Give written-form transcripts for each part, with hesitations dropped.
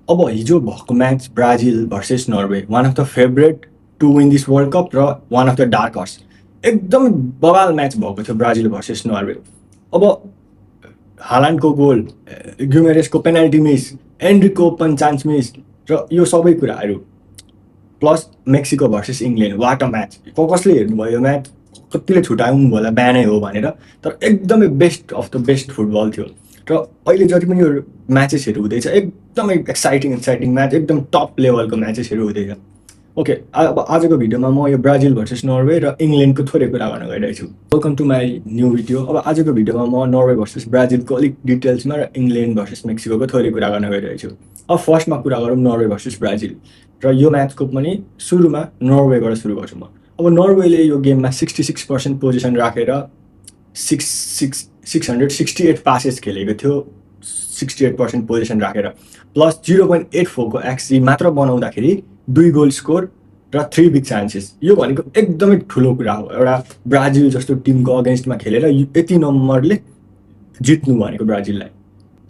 अब हिजो भएको match Brazil versus Norway, one of the favourite to win this world cup र one of the dark horse. एकदमै बवाल म्याच भएको थियो ब्राजिल भर्सेस नर्वे। अब हालान्डको गोल, ग्युमेरेसको पेनाल्टी मिस, एन्ड्रिकको ओपन चान्स मिस र यो सबै कुराहरू plus Mexico versus England, what a match. कसले हेर्नुभयो यो म्याच? कतिले छुट्याउनु होला बिहानै हो भनेर, तर एकदमै best of the best football थियो। र अहिले जति पनि यो म्याचेसहरू हुँदैछ एकदमै एक्साइटिङ म्याच, एकदम टप लेभलको म्याचेसहरू हुँदैछ। ओके, अब आजको भिडियोमा म यो ब्राजिल भर्सेस नर्वे र इङ्ल्यान्डको थोरै कुरा गर्न गइरहेको छु। Welcome to my new video. अब आजको भिडियोमा म नर्वे भर्सेस ब्राजिलको अलिक डिटेल्समा र इङ्ल्यान्ड भर्सेस मेक्सिकोको थोरै कुरा गर्न गइरहेको छु। अब फर्स्टमा कुरा गरौँ नर्वे भर्सेस ब्राजिल, र यो म्याचको पनि सुरुमा नर्वेबाट सुरु गर्छु म। अब नर्वेले यो गेममा 66% पोजिसन राखेर 668 पासेस खेलेको थियो, 68% पोजिसन राखेर, प्लस 0.84को एक्सजी मात्र बनाउँदाखेरि 2 गोल स्कोर र 3 बिग चान्सेस। यो भनेको एकदमै ठुलो कुरा हो एउटा ब्राजिल जस्तो टिमको अगेन्स्टमा खेलेर यति नम्बरले जित्नु भनेको ब्राजिललाई।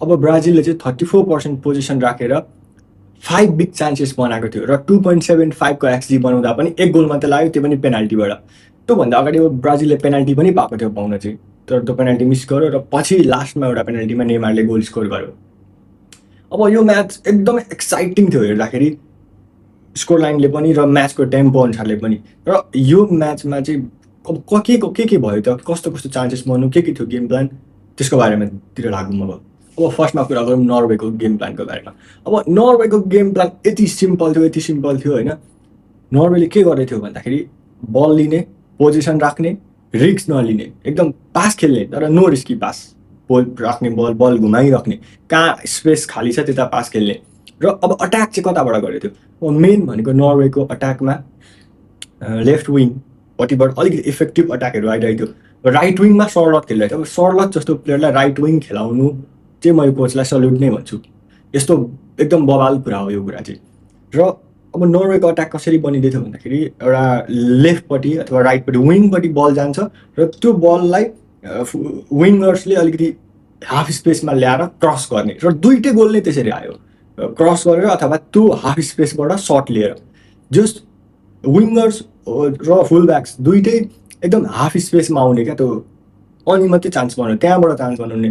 अब ब्राजिलले चाहिँ 34% पोजिसन राखेर 5 बिग चान्सेस बनाएको थियो र 2.75को एक्सजी बनाउँदा पनि 1 गोल मात्रै लाग्यो, त्यो पनि पेनाल्टीबाट। त्योभन्दा अगाडि ब्राजिलले पेनाल्टी पनि पाएको थियो पाउन चाहिँ, तर त्यो पेनाल्टी मिस गर्यो र पछि लास्टमा एउटा पेनाल्टीमा नेमारले गोल स्कोर गर्यो। अब यो म्याच एकदमै एक्साइटिङ थियो हेर्दाखेरि, स्कोर लाइनले पनि र म्याचको टेम्पो अनुसारले पनि। र यो म्याचमा चाहिँ अब के भयो त, कस्तो कस्तो चान्सेस बन्नु, के थियो गेम प्लान, त्यसको बारेमा तिर लागौँ अब। अब फर्स्टमा कुरा गरौँ नर्वेको गेम प्लानको बारेमा। अब नर्वेको गेम प्लान यति सिम्पल थियो होइन। नर्वेले के गरेको थियो भन्दाखेरि बल लिने, पोजिसन राख्ने, रिस्क नलिने, एकदम पास खेल्ने तर नो रिस्की पास, राख्ने बल घुमाइराख्ने, कहाँ स्पेस खाली छ त्यता पास खेल्ने। र अब अट्याक चाहिँ कताबाट गरेको थियो? अब मेन भनेको नर्वेको अट्याकमा लेफ्ट विङपट्टिबाट अलिकति इफेक्टिभ अट्याकहरू आइरहेको थियो। राइट विङमा सर्लट खेलिरहेको थियो। अब सर्लट जस्तो प्लेयरलाई राइट विङ खेलाउनु चाहिँ म यो कोचलाई सल्युट नै भन्छु। यस्तो एकदम बवाल कुरा हो यो कुरा चाहिँ। र अब नर्वेको अट्याक कसरी बनिँदै थियो भन्दाखेरि एउटा लेफ्टपट्टि अथवा राइटपट्टि विङपट्टि बल जान्छ र त्यो बललाई विङ्गर्सले अलिकति हाफ स्पेसमा ल्याएर क्रस गर्ने, र दुईटै गोल नै त्यसरी आयो, क्रस गरेर अथवा त्यो हाफ स्पेसबाट सर्ट लिएर। जस्ट विङ्गर्स र फुल ब्याक्स दुइटै एकदम हाफ स्पेसमा आउने क्या, त्यो अनि मात्रै चान्स बनाउने, त्यहाँबाट चान्स बनाउने।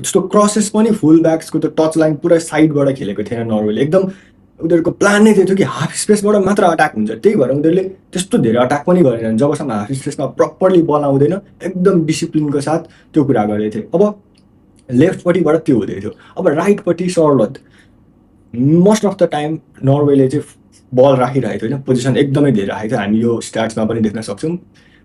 जस्तो क्रसेस पनि फुल ब्याक्सको त्यो टच लाइन पुरा साइडबाट खेलेको थिएन नर्वेले। एकदम उनीहरूको प्लान नै थियो कि हाफ स्पेसबाट मात्र अट्याक हुन्छ, त्यही भएर उनीहरूले त्यस्तो धेरै अट्याक पनि गरेनन् जबसम्म हाफ स्पेसमा प्रपरली बल आउँदैन। एकदम डिसिप्लिनको साथ त्यो कुरा गरेको थिए। अब लेफ्टपट्टिबाट त्यो हुँदै थियो। अब राइटपट्टि सर्लट मोस्ट अफ द टाइम नर्वेले चाहिँ बल राखिरहेको थियो होइन, पोजिसन एकदमै धेरै राखेको थियो, हामी यो स्ट्याट्समा पनि देख्न सक्छौँ।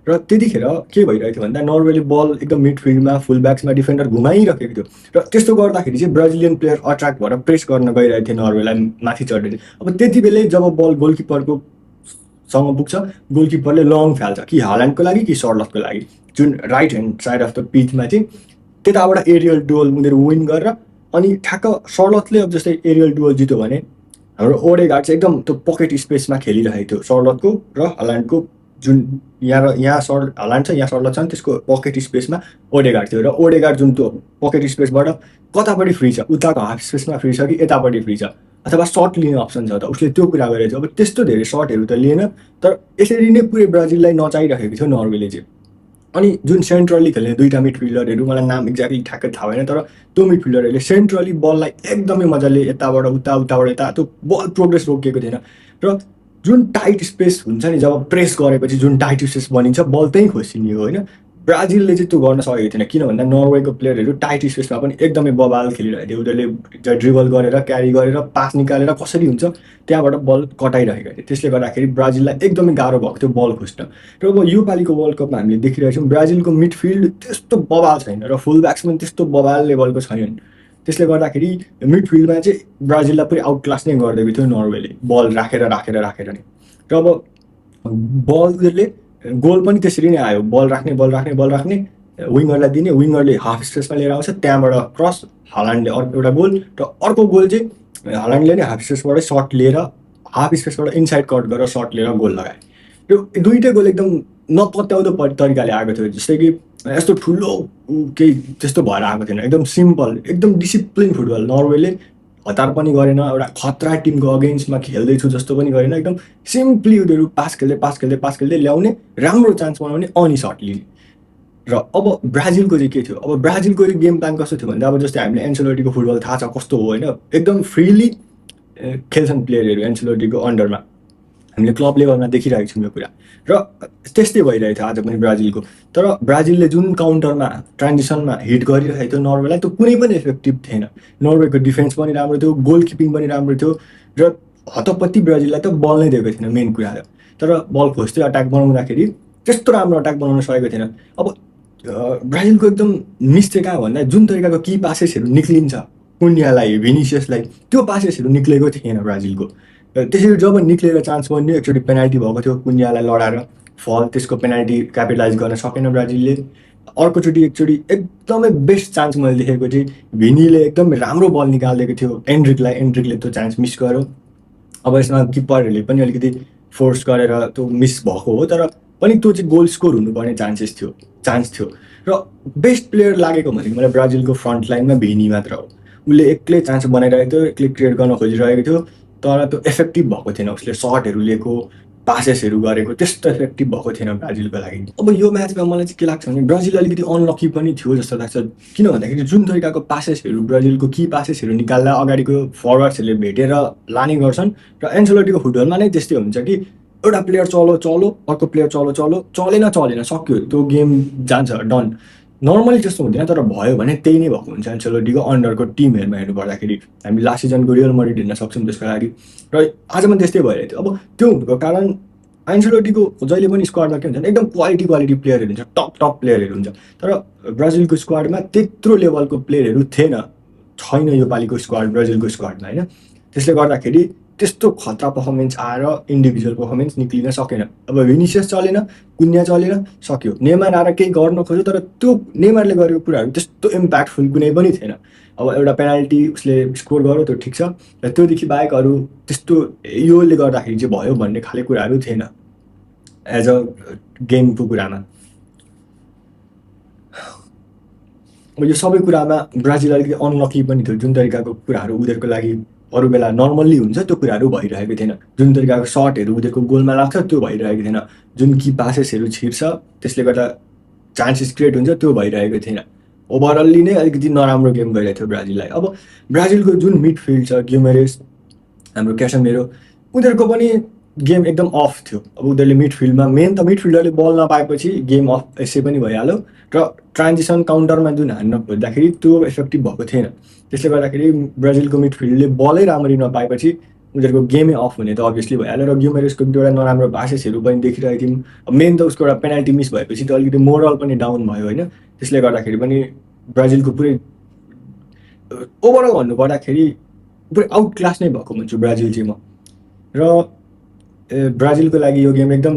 र त्यतिखेर के भइरहेको थियो भन्दा नर्वेले बल एकदम मिडफिल्डमा फुल ब्याक्समा डिफेन्डर घुमाइरहेको थियो, र त्यस्तो गर्दाखेरि चाहिँ ब्राजिलियन प्लेयर अट्र्याक्ट भएर प्रेस गर्न गइरहेको थियो नर्वेलाई माथि चढ्दै। अब त्यति बेलै जब बल गोलकिपरको सँग पुग्छ, गोलकिपरले लङ फाल्छ कि हाल्यान्डको लागि कि सर्लटको लागि, जुन right hand side of the पिचमा चाहिँ त्यताबाट एरियल डुअल उनीहरू विन गरेर, अनि ठ्याक्क सर्लटले अब जस्तै एरियल डुअल जित्यो भने हाम्रो ओडेगार्ड चाहिँ एकदम त्यो पकेट स्पेसमा खेलिरहेको थियो सर्लटको र हाल्यान्डको, जुन यहाँ हाल्यान्ड छ, यहाँ सर्लट छ, त्यसको पकेट स्पेसमा ओडेगार्ड थियो। र ओडेगार्ड जुन त्यो पकेट स्पेसबाट कतापट्टि फ्री छ, उताको हाफ स्पेसमा फ्री छ कि यतापट्टि फ्री छ, अथवा सर्ट लिने अप्सन छ त, उसले त्यो कुरा गरेको थियो। अब त्यस्तो धेरै सर्टहरू त लिएन, तर यसरी नै पुरै ब्राजिललाई नचाइरहेको थियो नर्वेले चाहिँ। अनि जुन सेन्ट्रली खेल्ने दुईवटा मिडफिल्डरहरू, मलाई नाम एक्ज्याक्टली ठ्याक्कै थाहा भएन, तर त्यो मिडफिल्डरहरूले सेन्ट्रली बललाई एकदमै मजाले यताबाट उताबाट यता त्यो बल प्रोग्रेस रोकिएको थिएन। र जुन टाइट स्पेस हुन्छ नि, जब प्रेस गरेपछि जुन टाइट स्पेस बनिन्छ बल त्यहीँ खोसिने हो होइन, ब्राजिलले चाहिँ त्यो गर्न सकेको थिएन। किन भन्दा नर्वेको प्लेयरहरू टाइट स्पेसमा पनि एकदमै बवाल खेलिरहेको थियो। उनीहरूले ड्रिबल गरेर, क्यारी गरेर, पास निकालेर कसरी हुन्छ त्यहाँबाट बल कटाइरहेको थियो। त्यसले गर्दाखेरि ब्राजिललाई एकदमै गाह्रो भएको थियो बल खोज्न। र अब योपालिको वर्ल्ड कपमा हामीले देखिरहेछौँ ब्राजिलको मिडफिल्ड त्यस्तो बवाल छैन र फुल ब्याक्स पनि त्यस्तो बवाल लेभलको छैनन्। त्यसले गर्दाखेरि मिडफिल्डमा चाहिँ ब्राजिललाई पुरै आउट क्लास नै गरिदिएको थियो नर्वेले, बल राखेर नै। र अब बलले गोल पनि त्यसरी नै आयो, बल राख्ने विङ्गरलाई दिने, विङ्गरले हाफ स्पेसमा लिएर आउँछ, त्यहाँबाट क्रस, हाल्यान्डले अर्को एउटा गोल, र अर्को गोल चाहिँ हाल्यान्डले नै हाफ स्पेसबाटै सर्ट लिएर, हाफ स्पेसबाट इनसाइड कट गरेर सर्ट लिएर गोल लगाए। यो दुईटै गोल एकदम नपत्याउँदो तरिकाले आएको थियो, जस्तै कि यस्तो ठुलो केही त्यस्तो भएर आएको थिएन, एकदम सिम्पल, एकदम डिसिप्लिन फुटबल। नर्वेले हतार पनि गरेन, एउटा खतरा टिमको अगेन्स्टमा खेल्दैछु जस्तो पनि गरेन, एकदम सिम्पली उनीहरू पास खेल्दै ल्याउने, राम्रो चान्स बनाउने, अनि सर्ट लिने। र अब ब्राजिलको चाहिँ के थियो, अब ब्राजिलको गेम प्लान कस्तो थियो भन्दा अब जस्तै हामीले एन्सेलोटीको फुटबल थाहा छ कस्तो हो होइन, एकदम फ्रिली खेल्छन् प्लेयरहरू एन्सेलोटीको अन्डरमा, हामीले क्लब लेभलमा देखिरहेको छौँ यो कुरा। र त्यस्तै भइरहेको थियो आज पनि ब्राजिलको, तर ब्राजिलले जुन काउन्टरमा ट्रान्जिसनमा हिट गरिरहेको थियो नर्वेलाई, त्यो कुनै पनि इफेक्टिभ थिएन। नर्वेको डिफेन्स पनि राम्रो थियो, गोल किपिङ पनि राम्रो थियो, र हतपत्ती ब्राजिललाई त बल नै दिएको थिएन मेन कुरा हो। तर बल खोज्थ्यो, अट्याक बनाउँदाखेरि त्यस्तो राम्रो अट्याक बनाउन सकेको थिएन। अब ब्राजिलको एकदम मिस चाहिँ कहाँ भन्दा जुन तरिकाको की पासेसहरू निक्लिन्छ कुन्यालाई, भिनिसियसलाई, त्यो पासेसहरू निक्लेको थिएन ब्राजिलको। त्यसरी जब निक्लेर चान्स बन्यो, एकचोटि पेनाल्टी भएको थियो कुन्यालाई लडाएर फल, त्यसको पेनाल्टी क्यापिटलाइज गर्न सकेन ब्राजिलले। अर्कोचोटि एकचोटि एकदमै बेस्ट चान्स मैले देखेको चाहिँ भिनीले एकदम राम्रो बल निकालिदिएको थियो एन्ड्रिकले त्यो चान्स मिस गर्यो। अब यसमा किपरहरूले पनि अलिकति फोर्स गरेर त्यो मिस भएको हो, तर पनि त्यो चाहिँ गोल स्कोर हुनुपर्ने चान्स थियो। र बेस्ट प्लेयर लागेको भनेको मलाई ब्राजिलको फ्रन्ट लाइनमा भिनी मात्र हो। उसले एक्लै चान्स बनाइरहेको थियो, एक्लै क्रिएट गर्न खोजिरहेको थियो, तर त्यो इफेक्टिभ भएको थिएन। उसले सर्टहरू लिएको, पासेसहरू गरेको त्यस्तो इफेक्टिभ भएको थिएन ब्राजिलको लागि। अब यो म्याचमा मलाई चाहिँ के लाग्छ भने ब्राजिल अलिकति अनलकी पनि थियो जस्तो लाग्छ। किन भन्दाखेरि जुन तरिकाको पासेसहरू ब्राजिलको की पासेसहरू निकाल्दा अगाडिको फरवर्ड्सहरूले भेटेर लाने गर्छन्, र एन्सेलोटीको फुटबलमा नै त्यस्तै हुन्छ कि एउटा प्लेयर चलो, अर्को प्लेयर चलेन, सक्यो, त्यो गेम जान्छ, डन। नर्मली त्यस्तो हुँदैन, तर भयो भने त्यही नै भएको हुन्छ एन्सेलोटीको अन्डरको टिमहरूमा हेर्नु पर्दाखेरि। हामी लास्ट सिजनको रियल मड्रिड हेर्न सक्छौँ त्यसको लागि, र आज पनि त्यस्तै भइरहेको थियो। अब त्यो हुनुको कारण एन्सेलोटीको जहिले पनि स्क्वाडमा के हुन्छ एकदम क्वालिटी प्लेयरहरू हुन्छ, टप प्लेयरहरू हुन्छ, तर ब्राजिलको स्क्वाडमा त्यत्रो लेभलको प्लेयरहरू छैन यो पालिको स्क्वाड ब्राजिलको स्क्वाडमा होइन। त्यसले गर्दाखेरि त्यस्तो खतरा पर्फर्मेन्स आएर इन्डिभिजुअल पर्फर्मेन्स निक्लिन सकेन। अब भिनिसियस चलेन, कुन्या चलेन, सक्यो। नेमार आएर केही गर्न खोज्यो, तर त्यो नेमारले गरेको कुराहरू त्यस्तो इम्प्याक्टफुल कुनै पनि थिएन। अब एउटा पेनाल्टी उसले स्कोर गर्यो, त्यो ठिक छ, र त्योदेखि बाहेक अरू त्यस्तो योले गर्दाखेरि चाहिँ भयो भन्ने खाले कुराहरू थिएन एज अ गेमको कुरामा। यो सबै कुरामा ब्राजिल अलिकति अनलकी पनि थियो। जुन तरिकाको कुराहरू उनीहरूको लागि अरू बेला नर्मल्ली हुन्छ त्यो कुराहरू भइरहेको थिएन। जुन तरिकाको सर्टहरू उनीहरूको गोलमा लाग्छ त्यो भइरहेको थिएन। जुन की पासेसहरू छिर्छ त्यसले गर्दा चान्सेस क्रिएट हुन्छ त्यो भइरहेको थिएन। ओभरअल्ली नै अलिकति नराम्रो गेम गइरहेको थियो ब्राजिललाई। अब ब्राजिलको जुन मिडफिल्ड छ, ग्युमेरेस, हाम्रो क्यासेमेरो, उनीहरूको पनि गेम एकदम अफ थियो। अब उनीहरूले मिडफिल्डमा मेन त मिडफिल्डरले बल नपाएपछि गेम अफ यसै पनि भइहाल्यो, र ट्रान्जिसन काउन्टरमा जुन हान्न खोज्दाखेरि त्यो इफेक्टिभ भएको थिएन। त्यसले गर्दाखेरि ब्राजिलको मिडफिल्डले बलै राम्ररी नपाएपछि उनीहरूको गेमै अफ हुने त अभियसली भइहाल्यो। र ग्युमेरेसको एउटा नराम्रो पासेसहरू पनि देखिरहेको थियौँ। मेन त उसको एउटा पेनाल्टी मिस भएपछि त अलिकति मोरल पनि डाउन भयो होइन। त्यसले गर्दाखेरि पनि ब्राजिलको पुरै ओभरअल भन्नुपर्दाखेरि पुरै आउट क्लास नै भएको भन्छु ब्राजिल चाहिँ म। र ब्राजिलको लागि यो गेम एकदम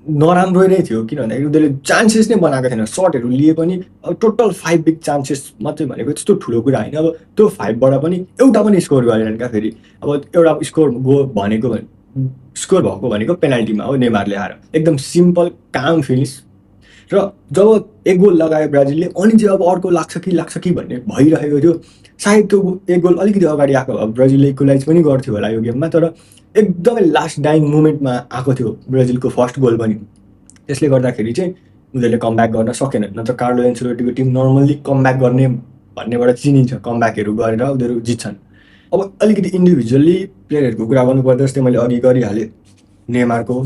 नराम्रो नै थियो, किन भन्दाखेरि उनीहरूले चान्सेस नै बनाएको थिएन। सर्टहरू लिए पनि अब टोटल 5 बिग चान्सेस मात्रै भनेको त्यस्तो ठुलो कुरा होइन। अब त्यो 5बाट पनि एउटा पनि स्कोर गरेनन् क्या। फेरि अब एउटा स्कोर भएको भनेको पेनाल्टीमा हो, नेमारले आएर एकदम सिम्पल काम फिनिस। र जब एक गोल लगायो ब्राजिलले, अनि चाहिँ अब अर्को लाग्छ कि भन्ने भइरहेको थियो। सायद त्यो एक गोल अलिकति अगाडि आएको भए ब्राजिलले इक्वलाइज पनि गर्थ्यो होला यो गेममा, तर एकदमै लास्ट डाइङ मोमेन्टमा आएको थियो ब्राजिलको फर्स्ट गोल पनि। त्यसले गर्दाखेरि चाहिँ उनीहरूले कमब्याक गर्न सकेन। नत्र कार्लो एन्सेलोटीको टिम नर्मल्ली कमब्याक गर्ने भन्नेबाट चिनिन्छ, कमब्याकहरू गरेर उनीहरू जित्छन्। अब अलिकति इन्डिभिजुअल्ली प्लेयरहरूको कुरा गर्नुपर्दा जस्तै मैले अघि गरिहालेँ नेमारको,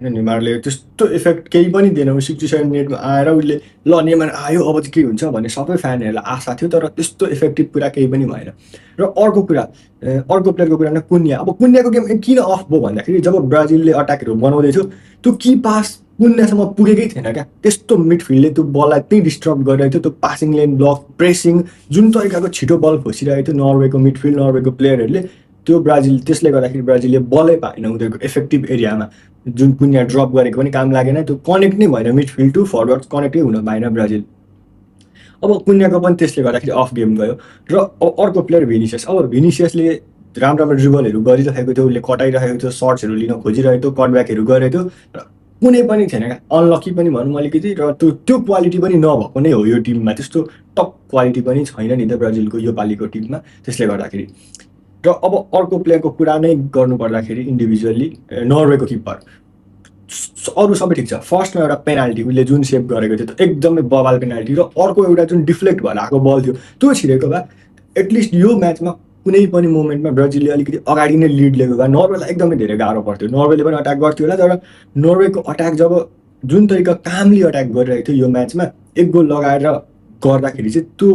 नेमारले त्यस्तो इफेक्ट केही पनि दिएन। 67 मिनटमा आएर उसले ल नेमार आयो अब चाहिँ के हुन्छ भन्ने सबै फ्यानहरूलाई आशा थियो, तर त्यस्तो इफेक्टिभ कुरा केही पनि भएन। र अर्को प्लेयरको कुरा नै कुन्या। अब कुन्याको गेम किन अफ भयो भन्दाखेरि जब ब्राजिलले अट्याकहरू बनाउँदै थियो त्यो की पास कुन्यासम्म पुगेकै थिएन क्या। त्यस्तो मिडफिल्डले त्यो बललाई त्यही डिस्टर्ब गरिरहेको थियो। त्यो पासिङ लेन ब्लक, प्रेसिङ, जुन तरिकाको छिटो बल खोसिरहेको थियो नर्वेको मिडफिल्ड, नर्वेको प्लेयरहरूले, त्यो ब्राजिल, त्यसले गर्दाखेरि ब्राजिलले बलै पाएन उनीहरूको इफेक्टिभ एरियामा। जुन कुन्या ड्रप गरेको पनि काम लागेन, त्यो कनेक्ट नै भएन, मिडफिल्ड टु फरवर्ड कनेक्टै हुन पाएन ब्राजिल। अब कुन्याको पनि त्यसले गर्दाखेरि अफ गेम गयो। र अर्को प्लेयर भिनिसियस। अब भिनिसियसले राम्रो ड्रिबलहरू गरिरहेको थियो, उसले कटाइरहेको थियो, सर्ट्सहरू लिन खोजिरहेको थियो, कटब्याकहरू गरेको थियो, र कुनै पनि थिएन क्या। अनलकी पनि भनौँ अलिकति, र त्यो क्वालिटी पनि नभएको नै हो यो टिममा। त्यस्तो टप क्वालिटी पनि छैन नि त ब्राजिलको यो पालिको टिममा। त्यसले गर्दाखेरि र अब अर्को प्लेयरको कुरा नै गर्नुपर्दाखेरि इन्डिभिजुअली नर्वेको किपर अरू सबै ठिक छ। फर्स्टमा एउटा पेनाल्टी उसले जुन सेभ गरेको थियो त एकदमै बवाल पेनाल्टी, र अर्को एउटा जुन डिफ्लेक्ट भएर आएको बल थियो त्यो छिरेको भए एटलिस्ट यो म्याचमा कुनै पनि मोमेन्टमा ब्राजिलले अलिकति अगाडि नै लिड लिएको भए नर्वेलाई एकदमै धेरै गाह्रो पर्थ्यो। नर्वेले पनि अट्याक गर्थ्यो होला, तर नर्वेको अट्याक जब जुन तरिका कामली अट्याक गरिरहेको थियो यो म्याचमा, एक गोल लगाएर गर्दाखेरि चाहिँ त्यो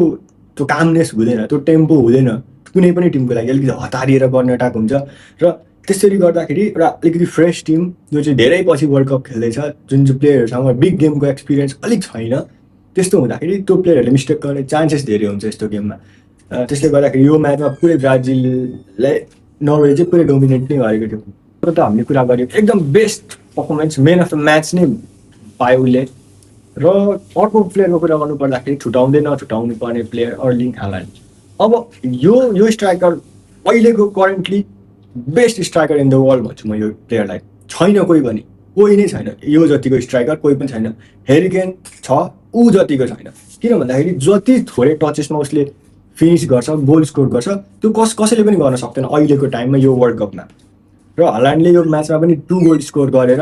त्यो कामनेस हुँदैन, त्यो टेम्पो हुँदैन। कुनै पनि टिमको लागि अलिकति हतारिएर गर्ने अट्याक हुन्छ, र त्यसरी गर्दाखेरि एउटा अलिकति फ्रेस टिम जो चाहिँ धेरै पछि वर्ल्ड कप खेल्दैछ, जुन चाहिँ प्लेयरहरूसँग बिग गेमको एक्सपिरियन्स अलिक छैन, त्यस्तो हुँदाखेरि त्यो प्लेयरहरूले मिस्टेक गर्ने चान्सेस धेरै हुन्छ यस्तो गेममा। त्यसले गर्दाखेरि यो म्याचमा पुरै ब्राजिललाई नर्वेले चाहिँ पुरै डोमिनेट नै गरेको थियो। तर त हामीले कुरा गऱ्यौँ एकदम best performance, main of the match नै पायो उसले। र अर्को प्लेयरको कुरा गर्नुपर्दाखेरि छुटाउँदै नछुटाउनु पर्ने प्लेयर अर्लिङ हालान्ड। अब यो स्ट्राइकर अहिलेको currently best striker in the world भन्छु म यो प्लेयरलाई। छैन कोही नै छैन यो जतिको स्ट्राइकर, कोही पनि छैन। हेरी केन छ, ऊ जतिको छैन। किन भन्दाखेरि जति थोरै टचेसमा उसले फिनिस गर्छ, गोल स्कोर गर्छ, त्यो कसैले पनि गर्न सक्दैन अहिलेको टाइममा यो वर्ल्ड कपमा। र हालान्डले यो म्याचमा पनि 2 गोल स्कोर गरेर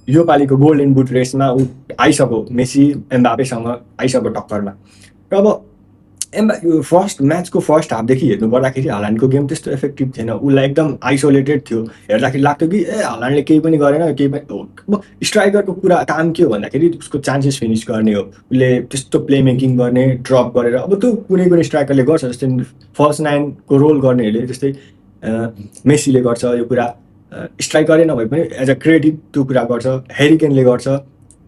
यो पालिको गोल्डन बुट रेसमा ऊ आइसक्यो, मेसी एम्बापेसँग आइसक्यो टक्करमा। र अब यो म्याचको फर्स्ट हाफदेखि हेर्नु पर्दाखेरि हालान्डको गेम त्यस्तो इफेक्टिभ थिएन, उसलाई एकदम आइसोलेटेड थियो। हेर्दाखेरि लाग्थ्यो कि हालान्डले केही पनि गरेन, केही पनि। अब स्ट्राइकरको कुरा काम के हो भन्दाखेरि उसको चान्सेस फिनिस गर्ने हो, उसले त्यस्तो प्ले मेकिङ गर्ने, ड्रप गरेर। अब त्यो कुनै स्ट्राइकरले गर्छ, जस्तै फल्स 9को रोल गर्नेहरूले, जस्तै मेसीले गर्छ यो कुरा, स्ट्राइकरै नभए पनि एज अ क्रिएटिभ त्यो कुरा गर्छ, हेरी केनले गर्छ,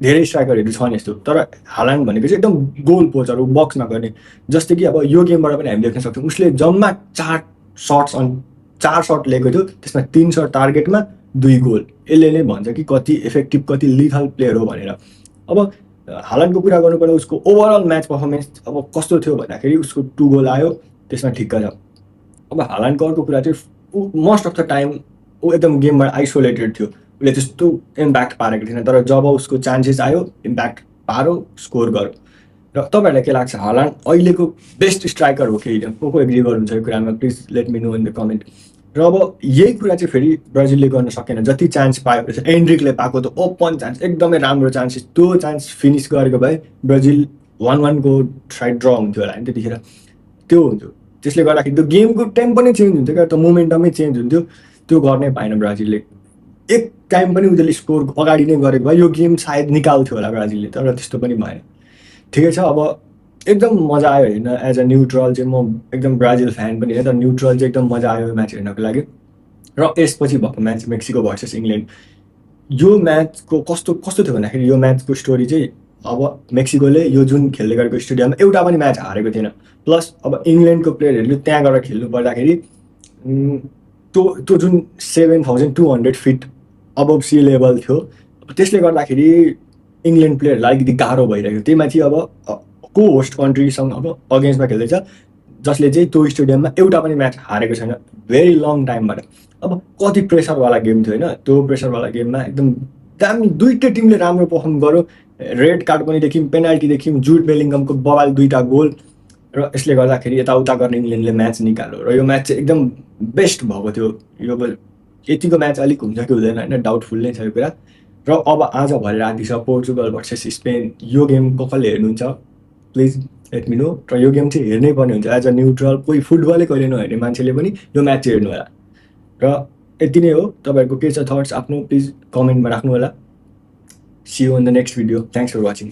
धेरै स्ट्राइकरहरू छन् यस्तो। तर हालान्ड भनेको चाहिँ एकदम गोल पोचर हो, बक्समा गर्ने। जस्तै कि अब यो गेमबाट पनि हामी देख्न सक्छौँ उसले जम्मा 4 सट लिएको थियो, त्यसमा 3 सट टार्गेटमा 2 गोल। यसले नै भन्छ कि कति इफेक्टिभ, कति लिथल प्लेयर हो भनेर। अब हालान्डको कुरा गर्नुपर्दा उसको ओभरअल म्याच पर्फर्मेन्स अब कस्तो थियो भन्दाखेरि उसको 2 गोल आयो, त्यसमा ठिक्क छ। अब हालान्डको अर्को कुरा चाहिँ मोस्ट अफ द टाइम ऊ एकदम गेमबाट आइसोलेटेड थियो, उसले त्यस्तो इम्प्याक्ट पारेको थिएन। तर जब उसको चान्सेस आयो, इम्प्याक्ट पारो, स्कोर गर्यो। र तपाईँहरूलाई के लाग्छ, हालान्ड अहिलेको बेस्ट स्ट्राइकर हो कि होइन? को एग्री गर्नुहुन्छ यो कुरामा? Please let me know in the comment. र अब यही कुरा चाहिँ फेरि ब्राजिलले गर्न सकेन। जति चान्स पाएको रहेछ, एन्ड्रिकले पाएको त ओपन चान्स, एकदमै राम्रो चान्सेस, त्यो चान्स फिनिस गरेको भए ब्राजिल 1-1 को साइड ड्र हुन्थ्यो होला नि त्यतिखेर। त्यो हुन्थ्यो, त्यसले गर्दाखेरि त्यो गेमको टेम्पो नै चेन्ज हुन्थ्यो क्या, त्यो मोमेन्टमै चेन्ज हुन्थ्यो। त्यो गर्नै पाएन ब्राजिलले। एक टाइम पनि उनीहरूले स्कोर अगाडि नै गरेको भए यो गेम सायद निकाल्थ्यो होला ब्राजिलले, तर त्यस्तो पनि भएन। ठिकै छ, अब एकदम मजा आयो हेर्न। एज अ न्युट्रल चाहिँ म एकदम ब्राजिल फ्यान पनि होइन, तर न्युट्रल चाहिँ एकदम मजा आयो म्याच हेर्नको लागि। र यसपछि भएको म्याच मेक्सिको भर्सेस इङ्ल्यान्ड, यो म्याचको कस्तो थियो भन्दाखेरि यो म्याचको स्टोरी चाहिँ अब मेक्सिकोले यो जुन खेल्दै गरेको स्टेडियममा एउटा पनि म्याच हारेको थिएन। प्लस अब इङ्ल्यान्डको प्लेयरहरूले त्यहाँ गएर खेल्नु पर्दाखेरि त्यो जुन 7200 फिट अबभ सी लेभल थियो, त्यसले गर्दाखेरि इङ्ल्यान्ड प्लेयरलाई अलिकति गाह्रो भइरहेको। त्यही माथि अब को होस्ट कन्ट्रीसँग अब अगेन्स्टमा खेल्दैछ, जसले चाहिँ त्यो स्टेडियममा एउटा पनि म्याच हारेको छैन भेरी लङ टाइमबाट। अब कति प्रेसरवाला गेम थियो होइन? त्यो प्रेसरवाला गेममा एकदम दामी दुईटै टिमले राम्रो पर्फर्म गर्यो। रेड कार्ड पनि देख्यौँ, पेनाल्टी देख्यौँ, जुड बेलिङ्गमको बवाल 2टा गोल। र यसले गर्दाखेरि यताउता गर्ने इङ्ल्यान्डले म्याच निकाल्यो। र यो म्याच चाहिँ एकदम बेस्ट भएको थियो। यो यतिको म्याच अलिक हुन्छ कि हुँदैन होइन, डाउटफुल नै छ यो कुरा। र अब आज भरे राति छ पोर्चुगल भर्सेस स्पेन। यो गेम कसले हेर्नुहुन्छ प्लिज लेट मी नो। र यो गेम चाहिँ हेर्नै पर्ने हुन्छ एज अ न्युट्रल, कोही फुटबलै कहिले नहेर्ने मान्छेले पनि यो म्याच चाहिँ हेर्नु होला। र यति नै हो। तपाईँहरूको के छ थट्स आफ्नो प्लिज कमेन्टमा राख्नु होला। See you in the next video. Thanks for watching.